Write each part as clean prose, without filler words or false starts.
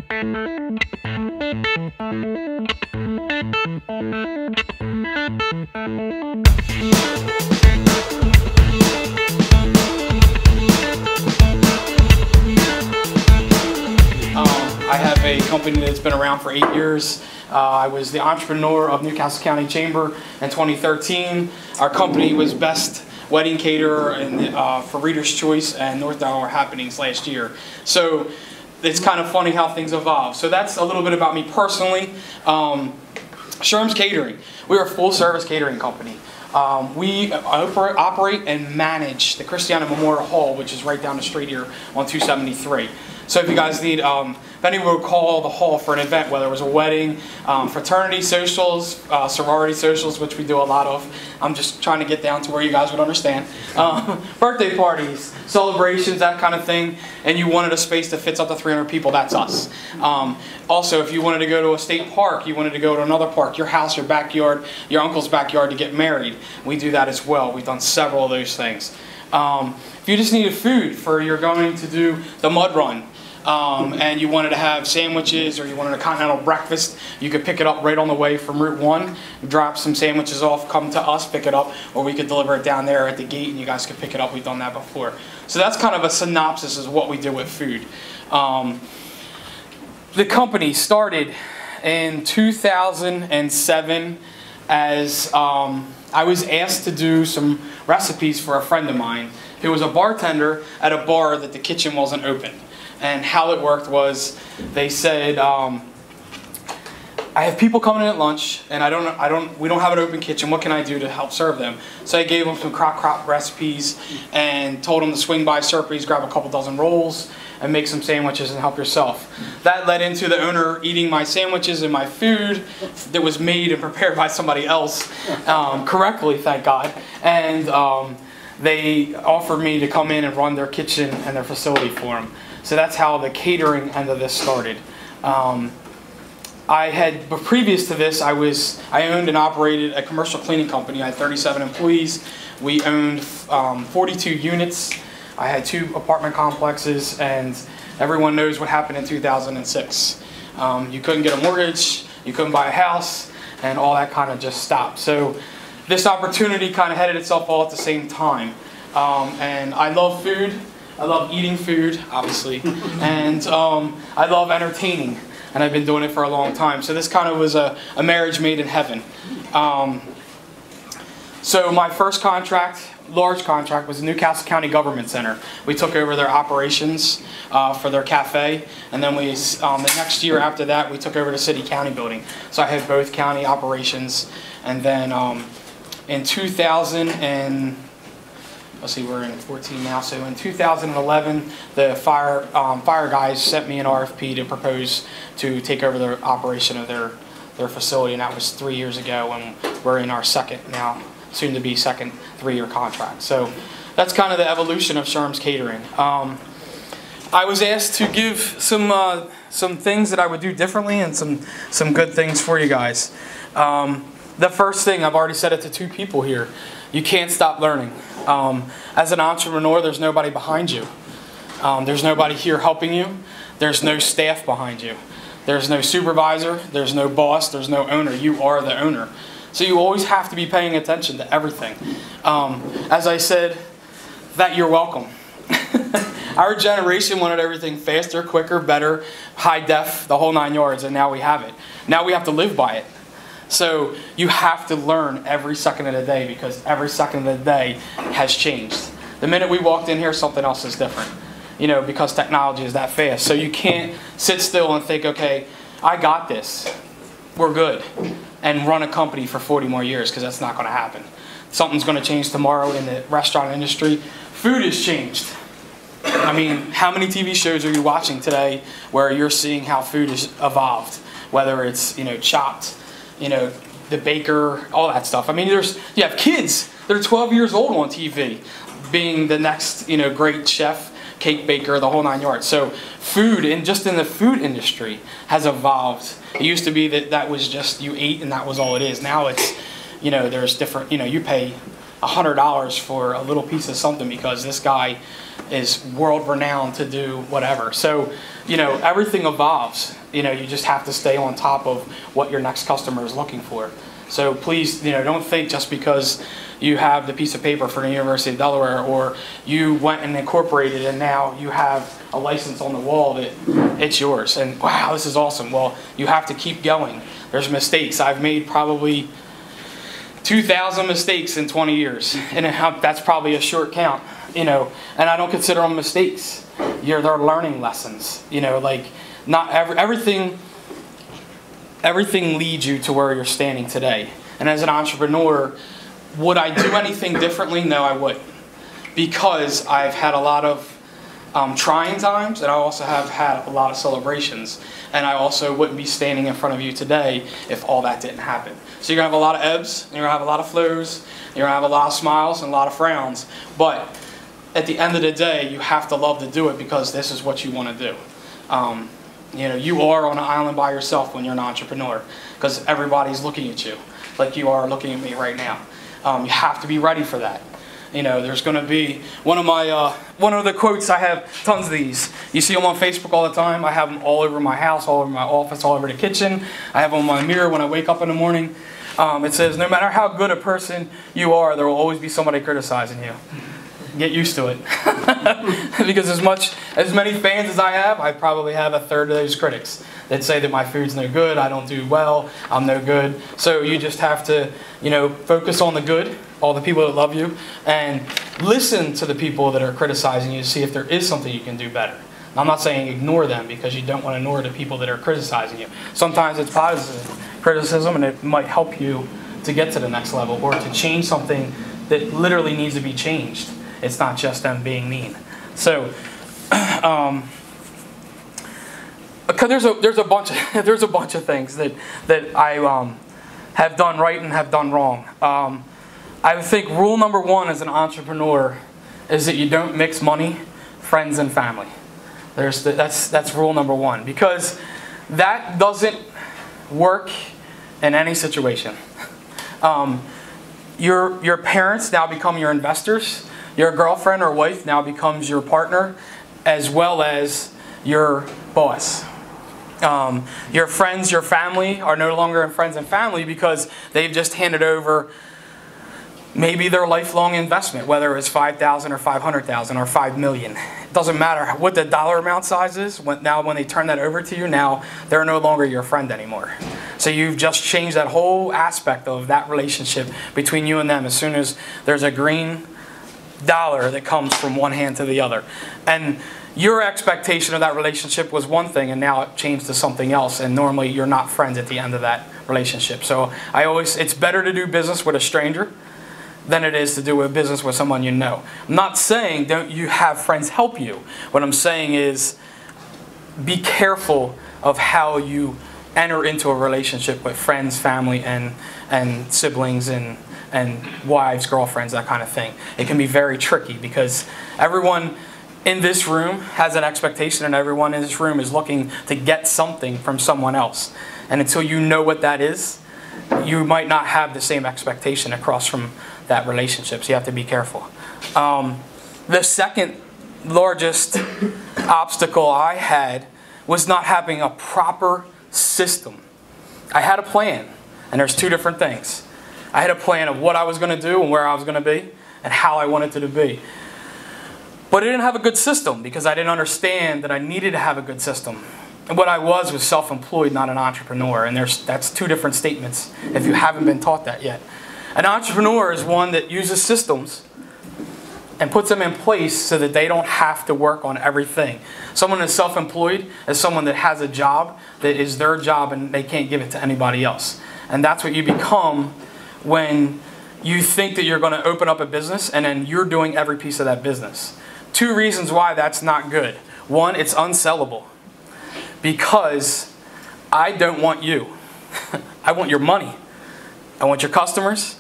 I have a company that's been around for 8 years. I was the entrepreneur of Newcastle County Chamber in 2013. Our company was best wedding caterer for Reader's Choice and North Delaware Happenings last year. So it's kind of funny how things evolve. So that's a little bit about me personally. Sherm's Catering. We're a full-service catering company. We operate and manage the Christiana Memorial Hall, which is right down the street here on 273. So if you guys need, if anyone would call the hall for an event, whether it was a wedding, fraternity socials, sorority socials, which we do a lot of. I'm just trying to get down to where you guys would understand. Birthday parties, celebrations, that kind of thing. And you wanted a space that fits up to 300 people, that's us. Also, if you wanted to go to a state park, you wanted to go to another park, your house, your backyard, your uncle's backyard to get married, we do that as well. We've done several of those things. If you just needed food for you're going to do the mud run, and you wanted to have sandwiches or you wanted a continental breakfast, you could pick it up right on the way from Route 1, drop some sandwiches off, come to us, pick it up, or we could deliver it down there at the gate and you guys could pick it up. We've done that before. So that's kind of a synopsis of what we do with food. The company started in 2007 as I was asked to do some recipes for a friend of mine who was a bartender at a bar that the kitchen wasn't open. And how it worked was, they said, I have people coming in at lunch, and we don't have an open kitchen. What can I do to help serve them? So I gave them some crock-pot recipes and told them to swing by Serpy's, grab a couple dozen rolls, and make some sandwiches and help yourself. That led into the owner eating my sandwiches and my food that was made and prepared by somebody else correctly, thank God. And they offered me to come in and run their kitchen and their facility for them. So that's how the catering end of this started. Previous to this, I owned and operated a commercial cleaning company. I had 37 employees. We owned 42 units. I had 2 apartment complexes, and everyone knows what happened in 2006. You couldn't get a mortgage, you couldn't buy a house, and all that kind of just stopped. So this opportunity kind of headed itself all at the same time. And I love food. I love eating food, obviously, and I love entertaining, and I've been doing it for a long time. So this kind of was a marriage made in heaven. So my first contract, large contract, was the Newcastle County Government Center. We took over their operations for their cafe, and then the next year after that, we took over the city county building. So I had both county operations, and then in 2000 and let's see, we're in 14 now. So in 2011, the fire guys sent me an RFP to propose to take over the operation of their facility, and that was 3 years ago, and we're in our second now, soon to be second 3-year contract. So that's kind of the evolution of Sherm's Catering. I was asked to give some things that I would do differently and some good things for you guys. The first thing, I've already said it to 2 people here, you can't stop learning. As an entrepreneur, there's nobody behind you. There's nobody here helping you. There's no staff behind you. There's no supervisor. There's no boss. There's no owner. You are the owner. So you always have to be paying attention to everything. As I said, that you're welcome. Our generation wanted everything faster, quicker, better, high def, the whole 9 yards, and now we have it. Now we have to live by it. So you have to learn every second of the day, because every second of the day has changed. The minute we walked in here, something else is different. You know, because technology is that fast. So you can't sit still and think, okay, I got this, we're good, and run a company for 40 more years, because that's not going to happen. Something's going to change tomorrow in the restaurant industry. Food has changed. I mean, how many TV shows are you watching today where you're seeing how food has evolved? Whether it's, you know, Chopped, you know, The Baker, all that stuff. I mean, you have kids that are 12 years old on TV being the next, you know, great chef, cake baker, the whole 9 yards. So food, and just in the food industry, has evolved. It used to be that was just you ate and that was all it is. Now it's, you know, there's different, you know, you pay $100 for a little piece of something because this guy is world renowned to do whatever. So, you know, everything evolves. You know, you just have to stay on top of what your next customer is looking for. So please, you know, don't think just because you have the piece of paper for the University of Delaware, or you went and incorporated and now you have a license on the wall, that it's yours. And wow, this is awesome. Well, you have to keep going. There's mistakes. I've made probably 2,000 mistakes in 20 years, and that's probably a short count, you know, and I don't consider them mistakes. They're learning lessons, you know, like not everything leads you to where you're standing today. And as an entrepreneur, would I do anything differently? No, I wouldn't, because I've had a lot of trying times, and I also have had a lot of celebrations, and I also wouldn't be standing in front of you today if all that didn't happen. So you're going to have a lot of ebbs, and you're going to have a lot of flows, and you're going to have a lot of smiles and a lot of frowns, but at the end of the day, you have to love to do it because this is what you want to do. You know, you are on an island by yourself when you're an entrepreneur, because everybody's looking at you like you are looking at me right now. You have to be ready for that. You know, there's going to be one of the quotes. I have tons of these. You see them on Facebook all the time. I have them all over my house, all over my office, all over the kitchen. I have them on my mirror when I wake up in the morning. It says, no matter how good a person you are, there will always be somebody criticizing you. Get used to it. Because as many fans as I have, I probably have a third of those critics that say that my food's no good, I don't do well, I'm no good. So you just have to, you know, focus on the good, all the people that love you, and listen to the people that are criticizing you to see if there is something you can do better. And I'm not saying ignore them, because you don't want to ignore the people that are criticizing you. Sometimes it's positive criticism, and it might help you to get to the next level, or to change something that literally needs to be changed. It's not just them being mean. So, there's a bunch of things that I have done right and have done wrong. I think rule number one as an entrepreneur is that you don't mix money, friends, and family. That's rule number one, because that doesn't work in any situation. Your parents now become your investors. Your girlfriend or wife now becomes your partner, as well as your boss. Your friends, your family are no longer friends and family, because they've just handed over maybe their lifelong investment, whether it's $5,000 or $500,000 or $5 million. It doesn't matter what the dollar amount size is. Now when they turn that over to you, now they're no longer your friend anymore. So you've just changed that whole aspect of that relationship between you and them as soon as there's a green dollar that comes from one hand to the other. And your expectation of that relationship was one thing, and now it changed to something else, and normally you're not friends at the end of that relationship. So it's better to do business with a stranger than it is to do a business with someone you know. I'm not saying don't you have friends help you. What I'm saying is be careful of how you enter into a relationship with friends, family, and siblings, and wives, girlfriends, that kind of thing. It can be very tricky, because everyone in this room has an expectation, and everyone in this room is looking to get something from someone else. And until you know what that is, you might not have the same expectation across from that relationship. So you have to be careful. The second largest obstacle I had was not having a proper system. I had a plan, and there's two different things. I had a plan of what I was going to do and where I was going to be and how I wanted it to be. But I didn't have a good system, because I didn't understand that I needed to have a good system. And what I was self-employed, not an entrepreneur. And that's two different statements if you haven't been taught that yet. An entrepreneur is one that uses systems and puts them in place so that they don't have to work on everything. Someone that's self-employed is someone that has a job that is their job, and they can't give it to anybody else. And that's what you become when you think that you're going to open up a business and then you're doing every piece of that business. Two reasons why that's not good. One, it's unsellable, because I don't want you. I want your money. I want your customers.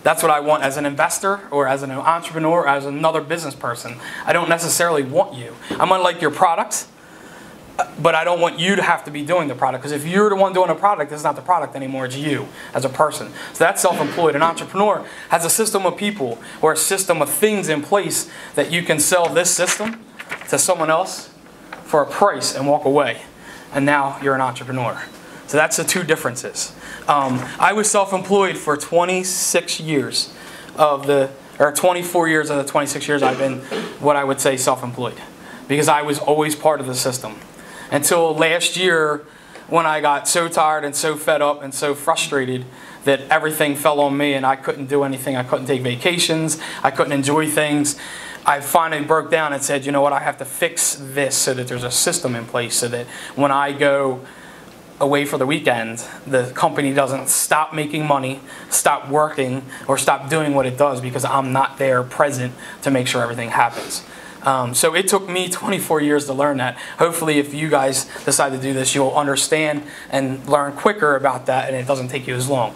That's what I want as an investor, or as an entrepreneur, or as another business person. I don't necessarily want you. I might like your product. But I don't want you to have to be doing the product, because if you're the one doing the product, it's not the product anymore, it's you as a person. So that's self-employed. An entrepreneur has a system of people or a system of things in place that you can sell this system to someone else for a price and walk away. And now you're an entrepreneur. So that's the two differences. I was self-employed for 26 years or 24 years of the 26 years I've been what I would say self-employed, because I was always part of the system. Until last year, when I got so tired and so fed up and so frustrated that everything fell on me and I couldn't do anything. I couldn't take vacations. I couldn't enjoy things. I finally broke down and said, you know what, I have to fix this so that there's a system in place so that when I go away for the weekend, the company doesn't stop making money, stop working, or stop doing what it does because I'm not there present to make sure everything happens. So it took me 24 years to learn that. Hopefully if you guys decide to do this, you'll understand and learn quicker about that, and it doesn't take you as long.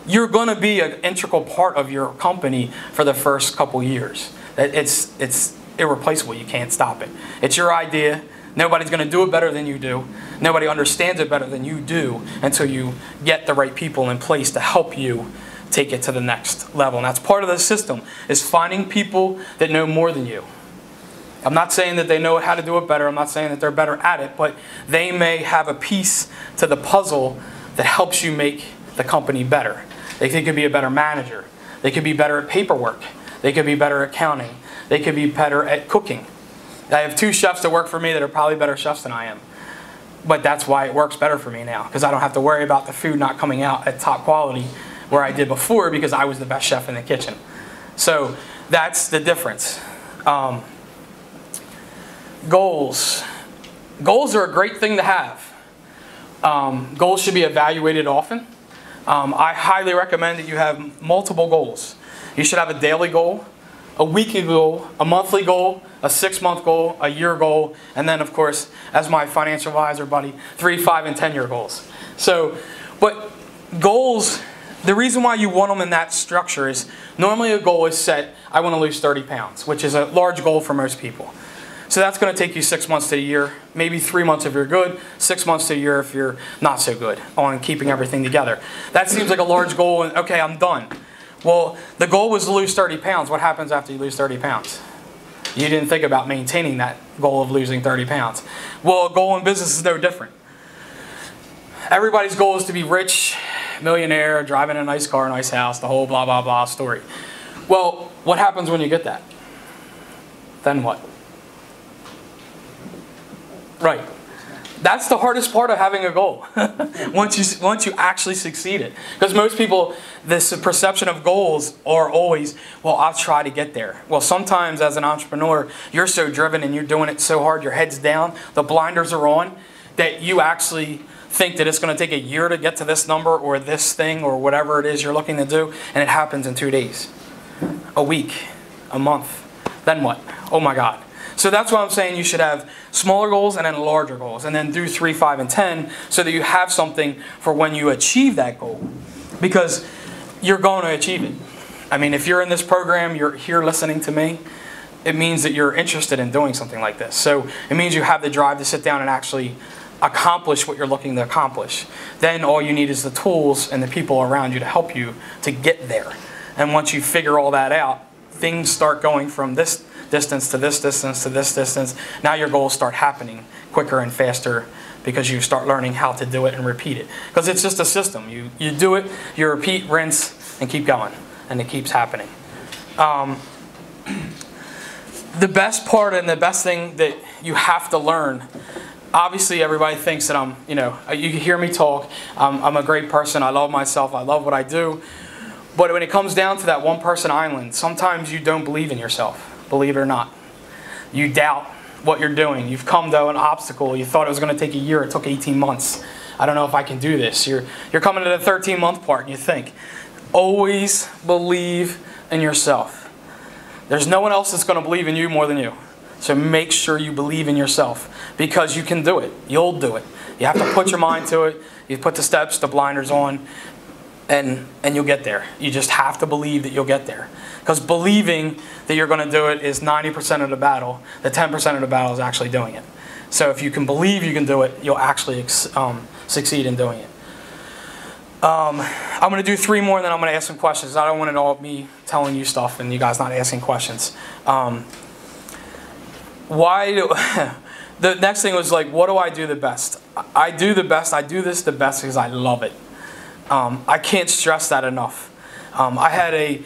You're going to be an integral part of your company for the first couple years. It's irreplaceable. You can't stop it. It's your idea. Nobody's going to do it better than you do. Nobody understands it better than you do until you get the right people in place to help you take it to the next level. And that's part of the system, is finding people that know more than you. I'm not saying that they know how to do it better. I'm not saying that they're better at it, but they may have a piece to the puzzle that helps you make the company better. They could be a better manager. They could be better at paperwork. They could be better at accounting. They could be better at cooking. I have 2 chefs that work for me that are probably better chefs than I am. But that's why it works better for me now, because I don't have to worry about the food not coming out at top quality where I did before, because I was the best chef in the kitchen. So that's the difference. Goals. Goals are a great thing to have. Goals should be evaluated often. I highly recommend that you have multiple goals. You should have a daily goal, a weekly goal, a monthly goal, a 6-month goal, a year goal, and then of course, as my financial advisor buddy, 3, 5, and 10-year goals. So, but goals, the reason why you want them in that structure is normally a goal is set, I want to lose 30 pounds, which is a large goal for most people. So that's going to take you 6 months to a year, maybe 3 months if you're good, 6 months to a year if you're not so good on keeping everything together. That seems like a large goal, and okay, I'm done. Well, the goal was to lose 30 pounds. What happens after you lose 30 pounds? You didn't think about maintaining that goal of losing 30 pounds. Well, a goal in business is no different. Everybody's goal is to be rich, millionaire, driving a nice car, nice house, the whole blah, blah, blah story. Well, what happens when you get that? Then what? Right. That's the hardest part of having a goal. once you actually succeed it. Because most people, this perception of goals are always, well, I'll try to get there. Well, sometimes as an entrepreneur, you're so driven and you're doing it so hard, your head's down, the blinders are on, that you actually think that it's going to take a year to get to this number or this thing or whatever it is you're looking to do, and it happens in 2 days, a week, a month. Then what? Oh my God. So that's why I'm saying you should have smaller goals and then larger goals, and then do 3, 5, and 10 so that you have something for when you achieve that goal, because you're going to achieve it. I mean, if you're in this program, you're here listening to me, it means that you're interested in doing something like this. So it means you have the drive to sit down and actually accomplish what you're looking to accomplish. Then all you need is the tools and the people around you to help you to get there. And once you figure all that out, things start going from this distance to this distance to this distance. Now your goals start happening quicker and faster because you start learning how to do it and repeat it. Because it's just a system. You do it, you repeat, rinse, and keep going. And it keeps happening. The best part and the best thing that you have to learn, obviously everybody thinks that I'm, you hear me talk, I'm a great person, I love myself, I love what I do. But when it comes down to that one-person island, sometimes you don't believe in yourself. Believe it or not. You doubt what you're doing. You've come to an obstacle. You thought it was going to take a year. It took 18 months. I don't know if I can do this. You're coming to the 13-month part and you think. Always believe in yourself. There's no one else that's going to believe in you more than you. So make sure you believe in yourself, because you can do it. You'll do it. You have to put your mind to it. You put the steps, the blinders on, and you'll get there. You just have to believe that you'll get there. Because believing that you're going to do it is 90% of the battle. The 10% of the battle is actually doing it. So if you can believe you can do it, you'll actually succeed in doing it. I'm going to do 3 more, and then I'm going to ask some questions. I don't want it all me telling you stuff and you guys not asking questions. The next thing was like, what do I do the best? I do this the best because I love it. I can't stress that enough. I had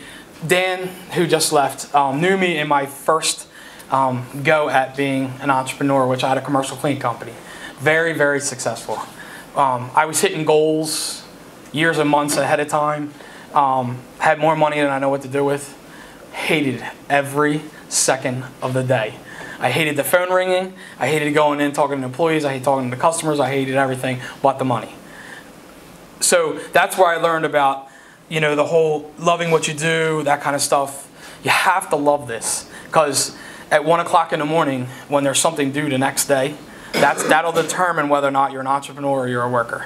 Dan, who just left, knew me in my first go at being an entrepreneur, which I had a commercial cleaning company. Very, very successful. I was hitting goals years and months ahead of time. Had more money than I know what to do with. Hated every second of the day. I hated the phone ringing. I hated going in talking to employees. I hated talking to customers. I hated everything but the money. So that's where I learned about, the whole loving what you do, that kind of stuff. You have to love this, because at 1 o'clock in the morning, when there's something due the next day, that'll determine whether or not you're an entrepreneur or you're a worker.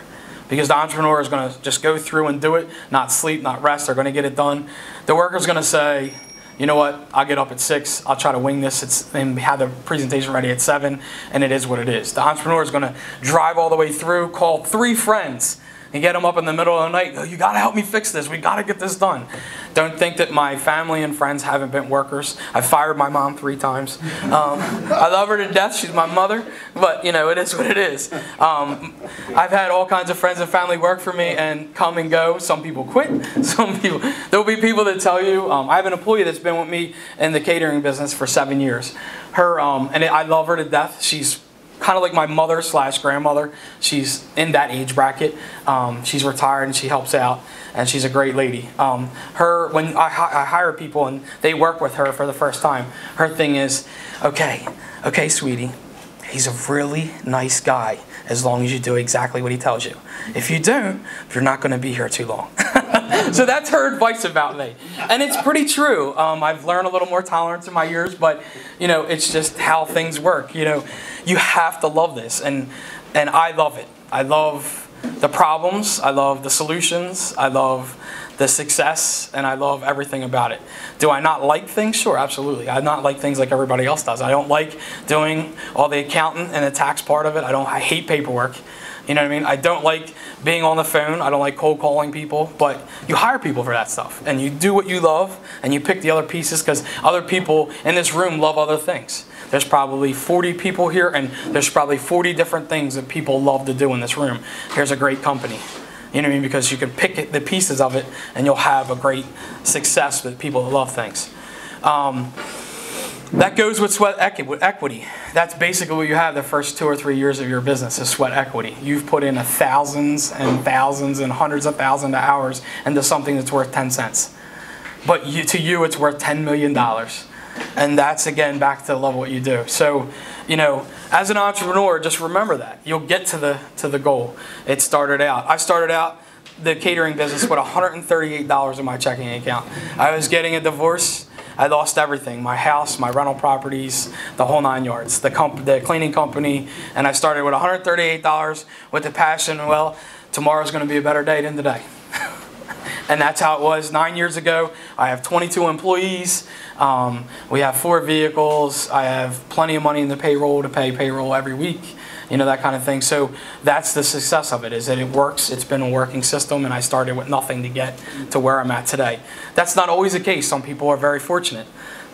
Because the entrepreneur is going to just go through and do it, not sleep, not rest. They're going to get it done. The worker's going to say, you know what, I'll get up at 6, I'll try to wing this, and have the presentation ready at 7, and it is what it is. The entrepreneur is going to drive all the way through, call 3 friends, and get them up in the middle of the night, go, you got to help me fix this, we got to get this done. Don't think that my family and friends haven't been workers. I fired my mom 3 times. I love her to death, she's my mother, but it is what it is. I've had all kinds of friends and family work for me and come and go. Some people quit, there'll be people that tell you, I have an employee that's been with me in the catering business for 7 years. I love her to death. She's kind of like my mother / grandmother. She's in that age bracket. She's retired and she helps out, and she's a great lady. When I hire people and they work with her for the first time, her thing is, okay, sweetie, he's a really nice guy as long as you do exactly what he tells you. If you don't, you're not going to be here too long. So that's her advice about me. And it's pretty true. I've learned a little more tolerance in my years, but it's just how things work. You have to love this, and I love it. I love the problems, I love the solutions, I love the success, and I love everything about it. Do I not like things? Sure, absolutely. I not like things like everybody else does. I don't like doing all the accountant and the tax part of it. I hate paperwork. You know what I mean? I don't like being on the phone. I don't like cold calling people. But you hire people for that stuff. And you do what you love. And you pick the other pieces, because other people in this room love other things. There's probably 40 people here. And there's probably 40 different things that people love to do in this room. Here's a great company. You know what I mean? Because you can pick the pieces of it. And you'll have a great success with people that love things. That goes with sweat equity. That's basically what you have the first 2 or 3 years of your business, is sweat equity. You've put in thousands and thousands and hundreds of thousands of hours into something that's worth 10 cents. But to you, it's worth $10 million. And that's, again, back to love what you do. So, as an entrepreneur, just remember that. You'll get to the goal. I started out the catering business with $138 in my checking account. I was getting a divorce. I lost everything, my house, my rental properties, the whole 9 yards, the cleaning company, and I started with $138 with the passion, well, tomorrow's going to be a better day than today. And that's how it was 9 years ago. I have 22 employees. We have 4 vehicles. I have plenty of money in the payroll to pay payroll every week. That kind of thing. So that's the success of it, is that it works. It's been a working system, and I started with nothing to get to where I'm at today. That's not always the case. Some people are very fortunate.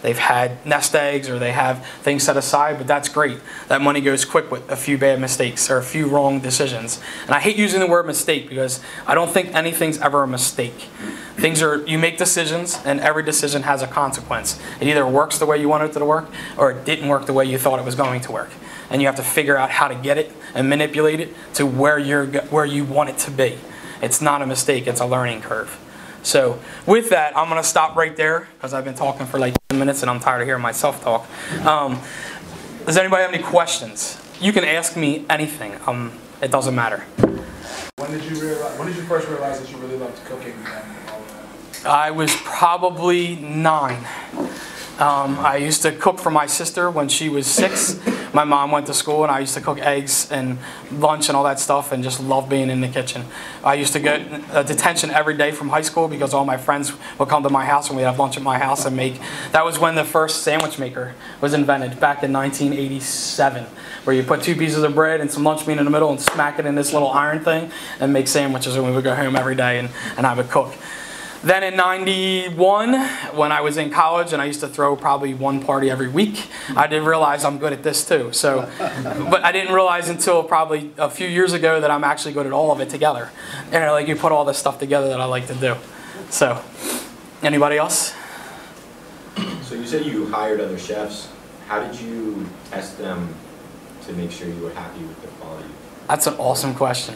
They've had nest eggs, or they have things set aside, but that's great. That money goes quick with a few bad mistakes or a few wrong decisions. And I hate using the word mistake, because I don't think anything's ever a mistake. You make decisions, and every decision has a consequence. It either works the way you wanted it to work, or it didn't work the way you thought it was going to work. And you have to figure out how to get it and manipulate it to where you want it to be. It's not a mistake, it's a learning curve. So with that, I'm going to stop right there, because I've been talking for like 10 minutes and I'm tired of hearing myself talk. Does anybody have any questions? You can ask me anything. It doesn't matter. When did you first realize that you really loved cooking and all of that? I was probably 9. I used to cook for my sister when she was 6. My mom went to school, and I used to cook eggs and lunch and all that stuff, and just loved being in the kitchen. I used to get detention every day from high school because all my friends would come to my house and we'd have lunch at my house and make. That was when the first sandwich maker was invented, back in 1987, where you put 2 pieces of bread and some lunch meat in the middle and smack it in this little iron thing and make sandwiches, and we would go home every day and I would cook. Then in 91, when I was in college and I used to throw probably 1 party every week, I did realize I'm good at this too. So, but I didn't realize until probably a few years ago that I'm actually good at all of it together. And like, you put all this stuff together that I like to do. So, anybody else? So you said you hired other chefs. How did you test them to make sure you were happy with the quality? That's an awesome question.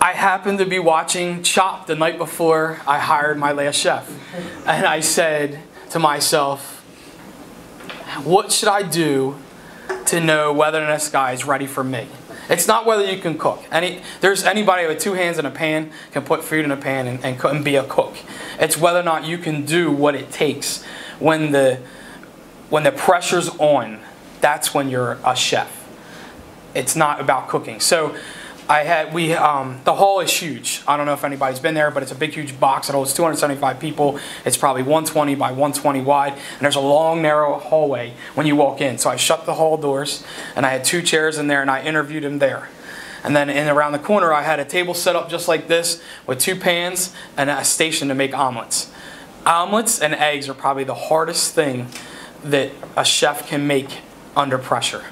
I happened to be watching Chopped the night before I hired my last chef. And I said to myself, what should I do to know whether this guy is ready for me? It's not whether you can cook. There's anybody with 2 hands in a pan can put food in a pan and be a cook. It's whether or not you can do what it takes. When the pressure's on, that's when you're a chef. It's not about cooking. So the hall is huge. I don't know if anybody's been there, but it's a big, huge box that holds 275 people. It's probably 120 by 120 wide, and there's a long, narrow hallway when you walk in. So I shut the hall doors, and I had 2 chairs in there, and I interviewed him there. And then around the corner, I had a table set up just like this with 2 pans and a station to make omelets. Omelets and eggs are probably the hardest thing that a chef can make under pressure,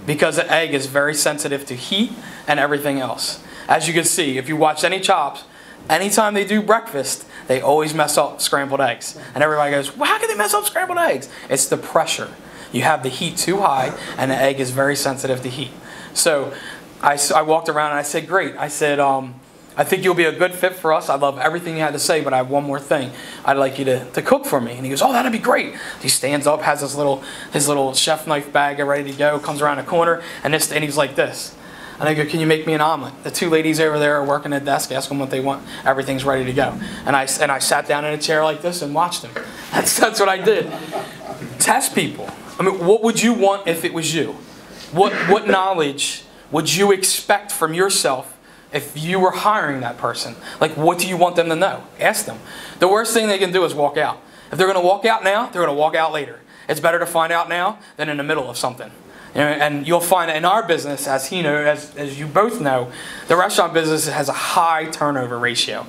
because the egg is very sensitive to heat and everything else. As you can see, if you watch any Chops, anytime they do breakfast, they always mess up scrambled eggs. And everybody goes, well, how can they mess up scrambled eggs? It's the pressure. You have the heat too high, and the egg is very sensitive to heat. So I walked around and I said, great. I said, I think you'll be a good fit for us. I love everything you had to say, but I have one more thing. I'd like you to cook for me. And he goes, oh, that'd be great. He stands up, has his little chef knife bag ready to go, comes around the corner, and he's like this. And I go, can you make me an omelet? The 2 ladies over there are working at the desk. Ask them what they want. Everything's ready to go. And I sat down in a chair like this and watched them. That's what I did. Test people. I mean, what would you want if it was you? What knowledge would you expect from yourself if you were hiring that person? Like, what do you want them to know? Ask them. The worst thing they can do is walk out. If they're going to walk out now, they're going to walk out later. It's better to find out now than in the middle of something. You know, and you'll find that in our business, as you both know, the restaurant business has a high turnover ratio.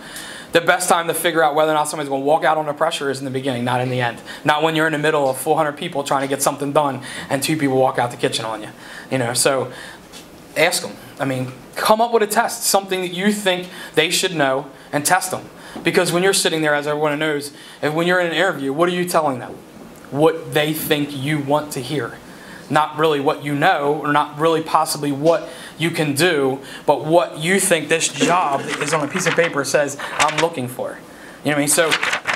The best time to figure out whether or not somebody's going to walk out under pressure is in the beginning, not in the end. Not when you're in the middle of 400 people trying to get something done and 2 people walk out the kitchen on you. You know, so ask them. I mean, come up with a test, something that you think they should know, and test them. Because when you're sitting there, as everyone knows, and when you're in an interview, what are you telling them? What they think you want to hear. Not really what you know, or not really possibly what you can do, but what you think this job that is on a piece of paper says, I'm looking for. You know what I mean? So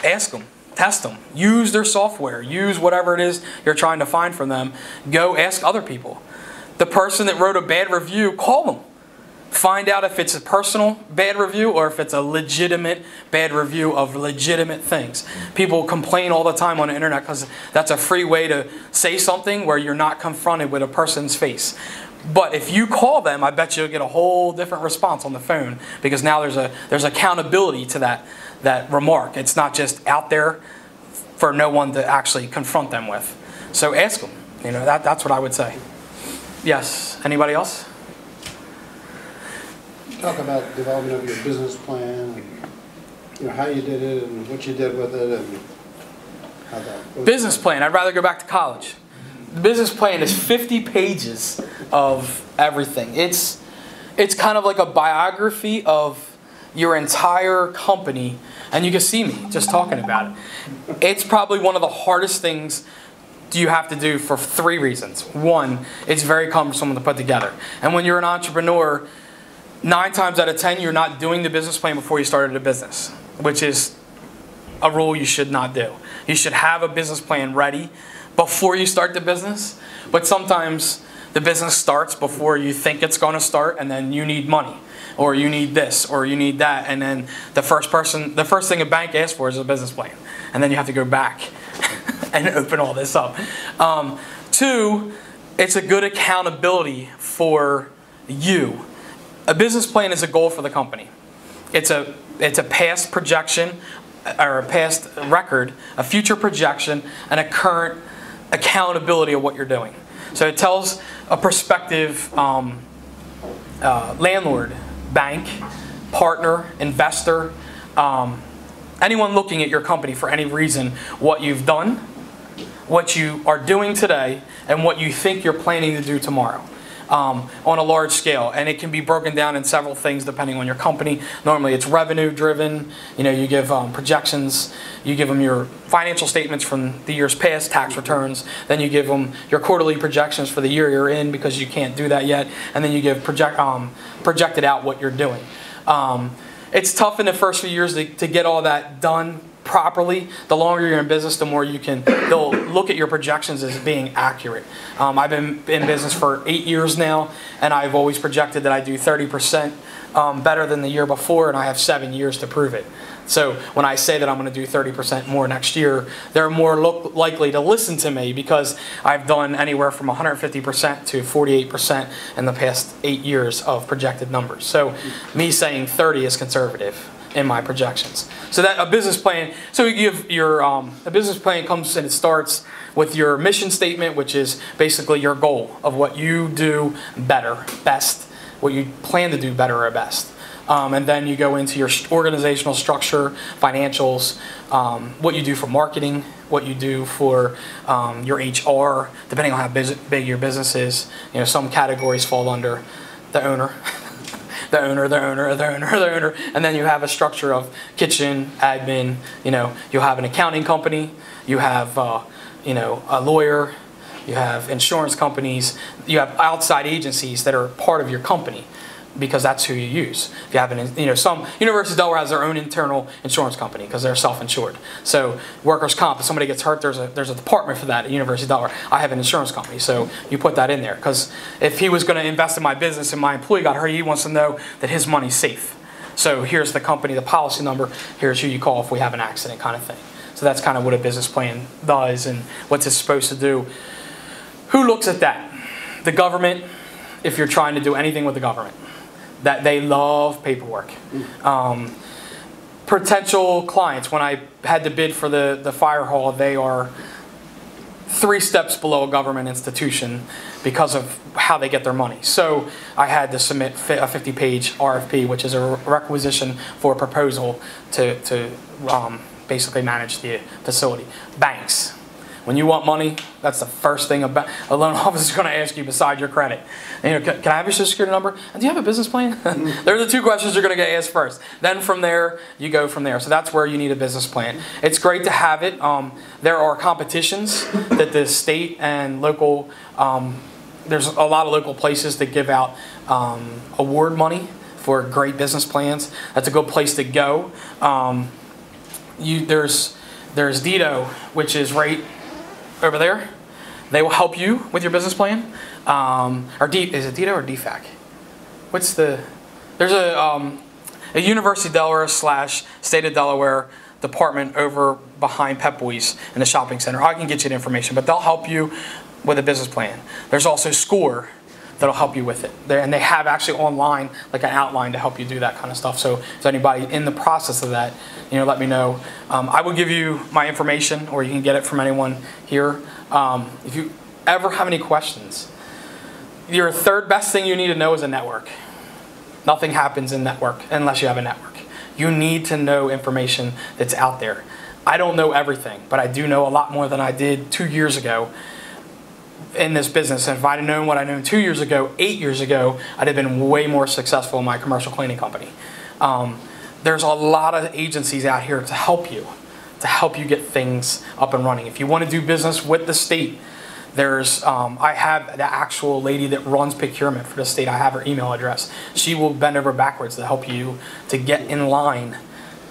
ask them, test them, use their software, use whatever it is you're trying to find from them. Go ask other people. The person that wrote a bad review, call them. Find out if it's a personal bad review or if it's a legitimate bad review of legitimate things. People complain all the time on the internet because that's a free way to say something where you're not confronted with a person's face. But if you call them, I bet you'll get a whole different response on the phone, because now there's accountability to that remark. It's not just out there for no one to actually confront them with. So ask them. You know, that's what I would say. Yes. Anybody else? Talk about development of your business plan, and, you know, how you did it and what you did with it, and how that. Business plan. I'd rather go back to college. The business plan is 50 pages of everything. It's kind of like a biography of your entire company, and you can see me just talking about it. It's probably one of the hardest things you have to do for 3 reasons. 1, it's very cumbersome to put together. And when you're an entrepreneur, 9 times out of 10, you're not doing the business plan before you started a business, which is a rule you should not do. You should have a business plan ready before you start the business, but sometimes the business starts before you think it's going to start, and then you need money, or you need this, or you need that, and then the first thing a bank asks for is a business plan, and then you have to go back and open all this up. Two, it's a good accountability for you. A business plan is a goal for the company. It's a past projection or a past record, a future projection, and a current accountability of what you're doing. So it tells a prospective landlord, bank, partner, investor, anyone looking at your company for any reason, what you've done, what you are doing today, and what you think you're planning to do tomorrow. On a large scale, and it can be broken down in several things depending on your company. Normally it's revenue driven. You give projections, you give them your financial statements from the years past, tax returns, then you give them your quarterly projections for the year you're in because you can't do that yet, and then you give projected out what you're doing. It's tough in the first few years to get all that done properly. The longer you're in business, the more they'll look at your projections as being accurate. I've been in business for 8 years now, and I've always projected that I do 30% better than the year before, and I have 7 years to prove it. So when I say that I'm going to do 30% more next year, they're more likely to listen to me because I've done anywhere from 150% to 48% in the past 8 years of projected numbers. So me saying 30 is conservative in my projections. So that a business plan, so you give your, a business plan comes and it starts with your mission statement, which is basically your goal of what you do better, best, what you plan to do better or best. And then you go into your organizational structure, financials, what you do for marketing, what you do for your HR, depending on how big your business is. Some categories fall under the owner. The owner, and then you have a structure of kitchen, admin, you'll have an accounting company, you have, a lawyer, you have insurance companies, you have outside agencies that are part of your company because that's who you use. If you have some University of Delaware has their own internal insurance company because they're self-insured. So workers' comp, if somebody gets hurt, there's a department for that at University of Delaware. I have an insurance company, so you put that in there because if he was going to invest in my business and my employee got hurt, he wants to know that his money's safe. So here's the company, the policy number. Here's who you call if we have an accident, kind of thing. So that's kind of what a business plan does and what it's supposed to do. Who looks at that? The government, if you're trying to do anything with the government. That they love paperwork. Potential clients, when I had to bid for the fire hall, they are 3 steps below a government institution because of how they get their money. So I had to submit a 50-page RFP, which is a requisition for a proposal to basically manage the facility. Banks. When you want money, that's the first thing a loan officer is going to ask you beside your credit. Can I have your Social Security number? And do you have a business plan? They're the 2 questions you're going to get asked first. Then from there, you go from there. So that's where you need a business plan. It's great to have it. There are competitions that the state and local, there's a lot of local places that give out award money for great business plans. That's a good place to go. There's Dito, which is right over there. They will help you with your business plan. Is it Dito or DFAC? There's a University of Delaware / State of Delaware department over behind Pep Boys in the shopping center. I can get you the information, but they'll help you with a business plan. There's also SCORE that'll help you with it. And they have actually online like an outline to help you do that kind of stuff. So if there's anybody in the process of that, let me know. I will give you my information, or you can get it from anyone here. If you ever have any questions, your 3rd best thing you need to know is a network. Nothing happens in network unless you have a network. You need to know information that's out there. I don't know everything, but I do know a lot more than I did 2 years ago in this business. And if I'd have known what I knew 2 years ago, 8 years ago, I'd have been way more successful in my commercial cleaning company. There's a lot of agencies out here to help you get things up and running. If you want to do business with the state, I have the actual lady that runs procurement for the state. I have her email address. She will bend over backwards to help you to get in line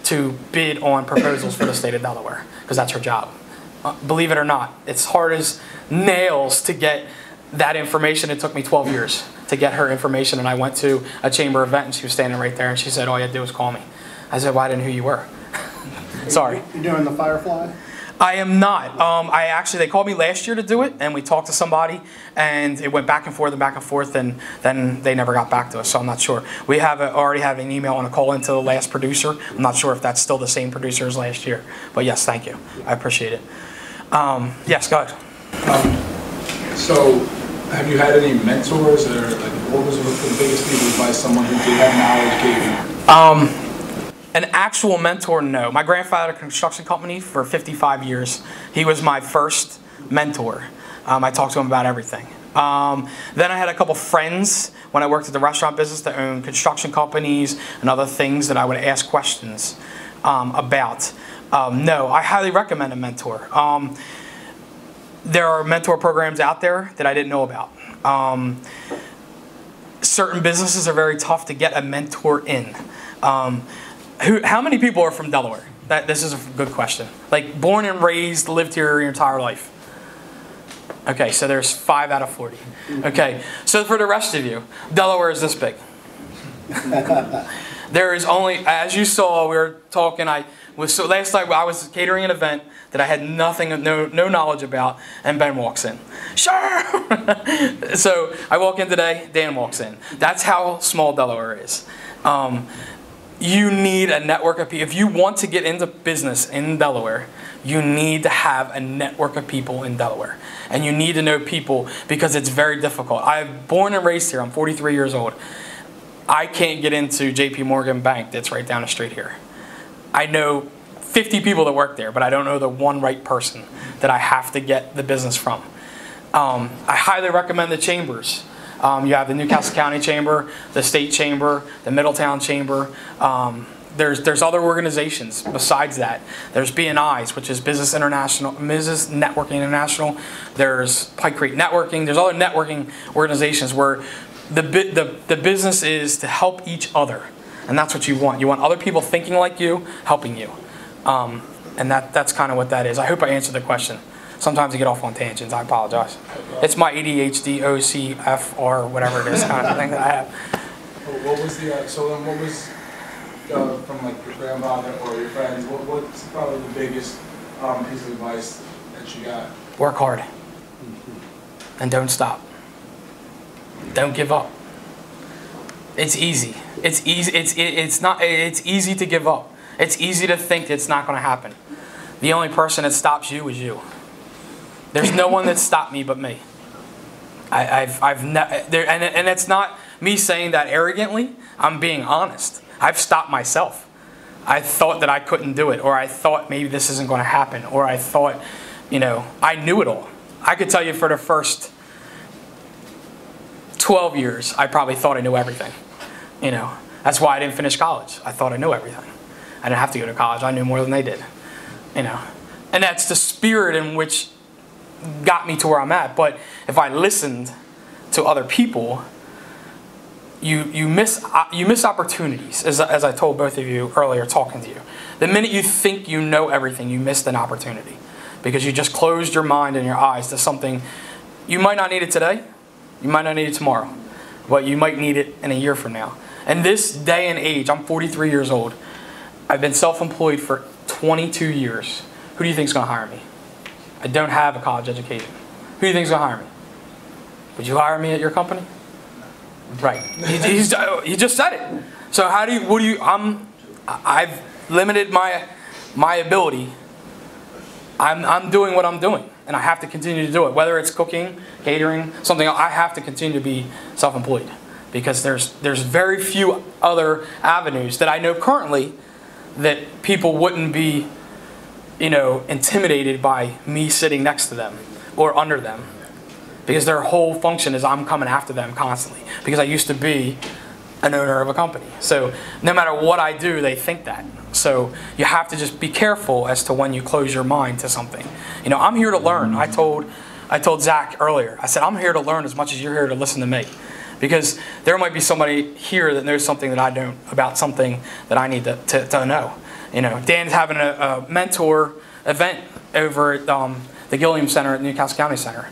to bid on proposals for the state of Delaware, because that's her job. Believe it or not, it's hard as nails to get that information. It took me 12 years to get her information, and I went to a chamber event and she was standing right there and she said, all you had to do was call me. I said, well, I didn't know who you were. Sorry. You doing the Firefly? I am not. They called me last year to do it, and we talked to somebody, and it went back and forth, and then they never got back to us. So I'm not sure. We already have an email and a call into the last producer. I'm not sure if that's still the same producer as last year, but yes, thank you. I appreciate it. Yes, go ahead. So, have you had any mentors, or like what was the biggest piece of advice someone who did have knowledge gave you? An actual mentor, no. My grandfather had a construction company for 55 years. He was my first mentor. I talked to him about everything. Then I had a couple friends when I worked at the restaurant business that owned construction companies and other things that I would ask questions about. No, I highly recommend a mentor. There are mentor programs out there that I didn't know about. Certain businesses are very tough to get a mentor in. How many people are from Delaware? This is a good question. Like born and raised, lived here your entire life. Okay, so there's 5 out of 40. Okay, so for the rest of you, Delaware is this big. There is only, as you saw, we were talking, last night I was catering an event that I had no knowledge about, and Ben walks in. Sure! So I walk in today, Dan walks in. That's how small Delaware is. You need a network of people. If you want to get into business in Delaware, you need to have a network of people in Delaware. And you need to know people because it's very difficult. I'm born and raised here. I'm 43 years old. I can't get into JP Morgan Bank that's right down the street here. I know 50 people that work there, but I don't know the one right person that I have to get the business from. I highly recommend the chambers. You have the Newcastle County Chamber, the State Chamber, the Middletown Chamber. There's other organizations besides that. There's BNI's, which is Business Networking International. There's Pike Creek Networking. There's other networking organizations where the business is to help each other. And that's what you want. You want other people thinking like you, helping you. And that's kind of what that is. I hope I answered the question. Sometimes I get off on tangents. I apologize. It's my ADHD, OCFR, whatever it is, kind of thing that I have. What was from like your grandfather or your friends, what's probably the biggest piece of advice that you got? Work hard. And don't stop. Don't give up. It's easy. It's easy. It's easy to give up. It's easy to think it's not going to happen. The only person that stops you is you. There's no one that stopped me but me. And it's not me saying that arrogantly. I'm being honest. I've stopped myself. I thought that I couldn't do it, or I thought maybe this isn't going to happen, or I thought, I knew it all. I could tell you for the first 12 years, I probably thought I knew everything. That's why I didn't finish college. I thought I knew everything. I didn't have to go to college. I knew more than they did. And that's the spirit in which got me to where I'm at. But if I listened to other people, you miss opportunities, as I told both of you earlier talking to you. The minute you think you know everything, you missed an opportunity because you just closed your mind and your eyes to something. You might not need it today, you might not need it tomorrow, but you might need it in a year from now. And this day and age, I'm 43 years old. I've been self-employed for 22 years. Who do you think is going to hire me? I don't have a college education. Who do you think is going to hire me? Would you hire me at your company? Right. He just said it. So I've limited my ability. I'm doing what I'm doing, and I have to continue to do it. Whether it's cooking, catering, something else, I have to continue to be self-employed because there's very few other avenues that I know currently that people wouldn't be intimidated by me sitting next to them or under them, because their whole function is I'm coming after them constantly because I used to be an owner of a company. So no matter what I do, they think that. So you have to just be careful as to when you close your mind to something. I'm here to learn. I told Zach earlier, I said, I'm here to learn as much as you're here to listen to me. Because there might be somebody here that knows something that I don't about something that I need to know. Dan's having a mentor event over at the Gilliam Center at Newcastle County Center.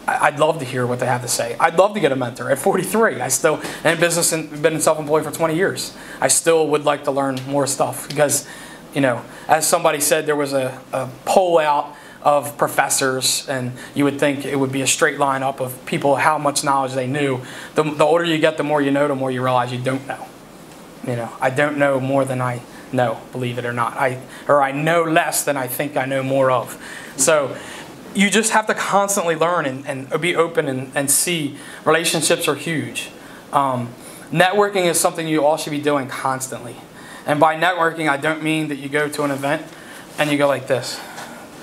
I'd love to hear what they have to say. I'd love to get a mentor. At 43, I still in business and been self-employed for 20 years. I still would like to learn more stuff because You know, as somebody said, there was a poll out of professors, and you would think it would be a straight line up of people, how much knowledge they knew. The older you get, the more you know, the more you realize you don't know. You know, I don't know more than I know, believe it or not. I know less than I think I know more of. So you just have to constantly learn and be open and see. Relationships are huge. Networking is something you all should be doing constantly. And by networking, I don't mean that you go to an event and you go like this.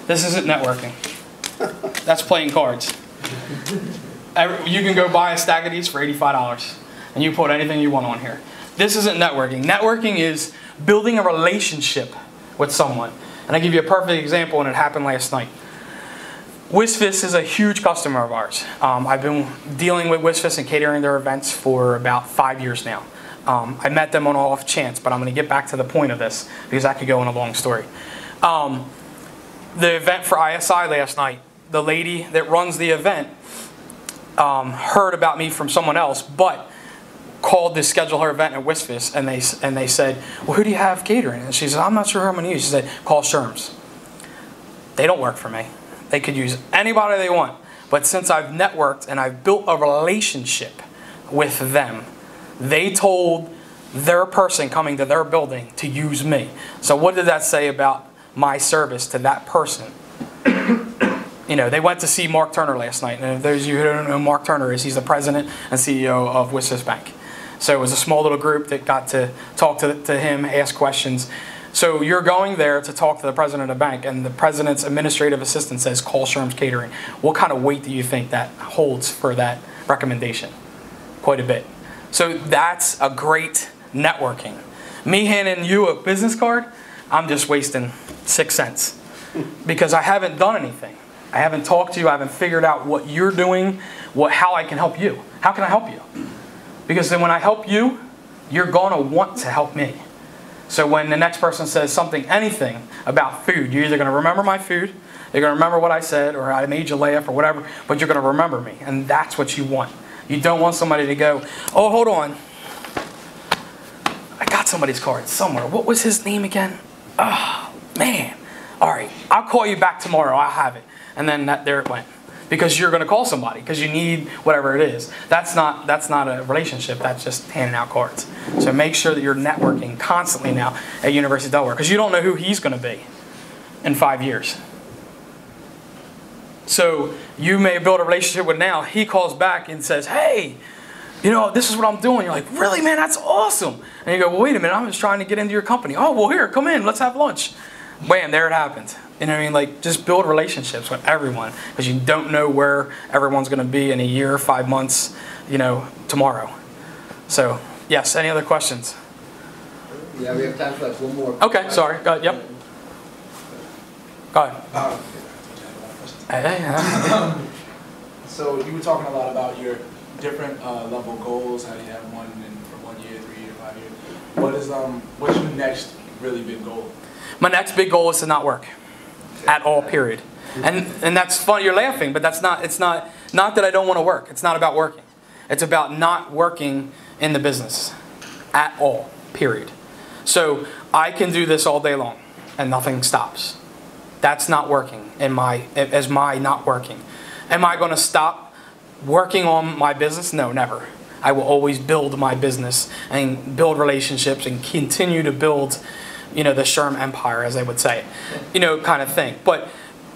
This isn't networking. That's playing cards. You can go buy a stack of these for $85 and you put anything you want on here. This isn't networking. Networking is building a relationship with someone. And I'll give you a perfect example, and it happened last night. Wisfis is a huge customer of ours. I've been dealing with Wisfis and catering their events for about 5 years now. I met them on off chance, but I'm going to get back to the point of this because that could go in a long story. The event for ISI last night, the lady that runs the event heard about me from someone else, but called to schedule her event at Wisfis, and they said, well, who do you have catering? And she said, I'm not sure who I'm going to use. She said, call Sherm's. They don't work for me. They could use anybody they want. But since I've networked and I've built a relationship with them, they told their person coming to their building to use me. So what did that say about my service to that person? You know, they went to see Mark Turner last night. And if those of you who don't know who Mark Turner is, he's the president and CEO of Wisfis Bank. So it was a small little group that got to talk to him, ask questions. So you're going there to talk to the president of the bank, and the president's administrative assistant says, call Sherm Catering. What kind of weight do you think that holds for that recommendation? Quite a bit. So that's a great networking. Me handing you a business card, I'm just wasting 6 cents because I haven't done anything. I haven't talked to you. I haven't figured out what you're doing, how I can help you. How can I help you? Because then when I help you, you're going to want to help me. So when the next person says something, anything about food, you're either going to remember my food, you're going to remember what I said, or I made you laugh, or whatever, but you're going to remember me. And that's what you want. You don't want somebody to go, oh, hold on. I got somebody's card somewhere. What was his name again? Oh, man. All right, I'll call you back tomorrow. I'll have it. And then there it went. Because you're going to call somebody because you need whatever it is. That's not a relationship. That's just handing out cards. So make sure that you're networking constantly now at University of Delaware, because you don't know who he's going to be in 5 years. So you may build a relationship with now. He calls back and says, hey, you know, this is what I'm doing. You're like, really, man, that's awesome. And you go, well, wait a minute, I'm just trying to get into your company. Oh, well, here, come in, let's have lunch. Bam, there it happened. You know what I mean? Like, just build relationships with everyone, because you don't know where everyone's going to be in a year, 5 months, you know, tomorrow. So, yes, any other questions? Yeah, we have time for like one more. Okay, sorry. Go ahead. Yep. Go ahead. Hey. So you were talking a lot about your different level goals, how you have one for 1 year, 3 year, 5 years. What's your next really big goal? My next big goal is to not work at all, period. And that's funny, you're laughing, but it's not that I don't want to work. It's not about working. It's about not working in the business at all, period. So I can do this all day long and nothing stops. That's not working as my not working. Am I going to stop working on my business? No, never. I will always build my business and build relationships and continue to build, you know, the Sherm empire, as they would say, you know, kind of thing. But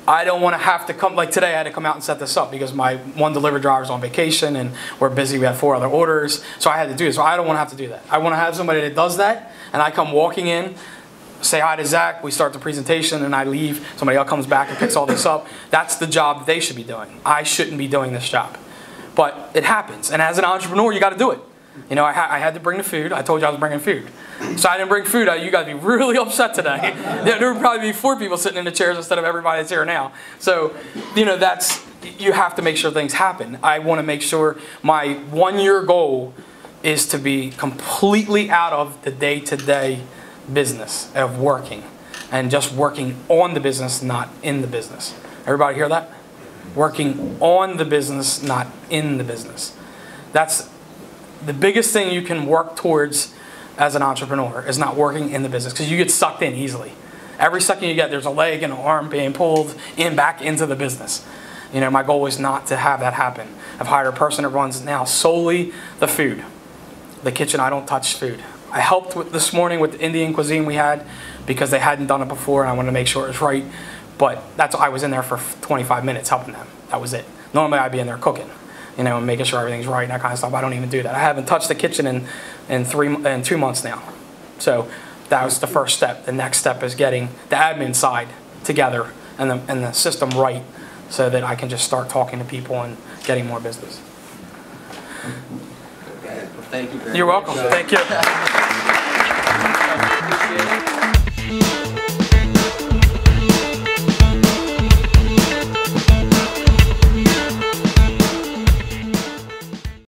I don't want to have to come, like today I had to come out and set this up because my one delivery driver's on vacation and we're busy, we had 4 other orders, so I had to do it. So I don't want to have to do that. I want to have somebody that does that, and I come walking in, say hi to Zach, we start the presentation, and I leave, somebody else comes back and picks all this up. That's the job they should be doing. I shouldn't be doing this job. But it happens, and as an entrepreneur, you got to do it. You know, I had to bring the food. I told you I was bringing food. So I didn't bring food. You got to be really upset today. There would probably be 4 people sitting in the chairs instead of everybody that's here now. So, you know, you have to make sure things happen. I want to make sure my 1 year goal is to be completely out of the day-to-day business of working. And just working on the business, not in the business. Everybody hear that? Working on the business, not in the business. That's the biggest thing you can work towards as an entrepreneur, is not working in the business, because you get sucked in easily. Every second you get, there's a leg and an arm being pulled back into the business. My goal is not to have that happen. I've hired a person that runs now solely the food. The kitchen, I don't touch food. I helped this morning with the Indian cuisine we had because they hadn't done it before and I wanted to make sure it was right. But I was in there for 25 minutes helping them. That was it. Normally I'd be in there cooking, and making sure everything's right and that kind of stuff. I don't even do that. I haven't touched the kitchen in 2 months now. So that was the first step. The next step is getting the admin side together and the system right so that I can just start talking to people and getting more business. Okay, well, thank you very much. You're welcome. Thank you.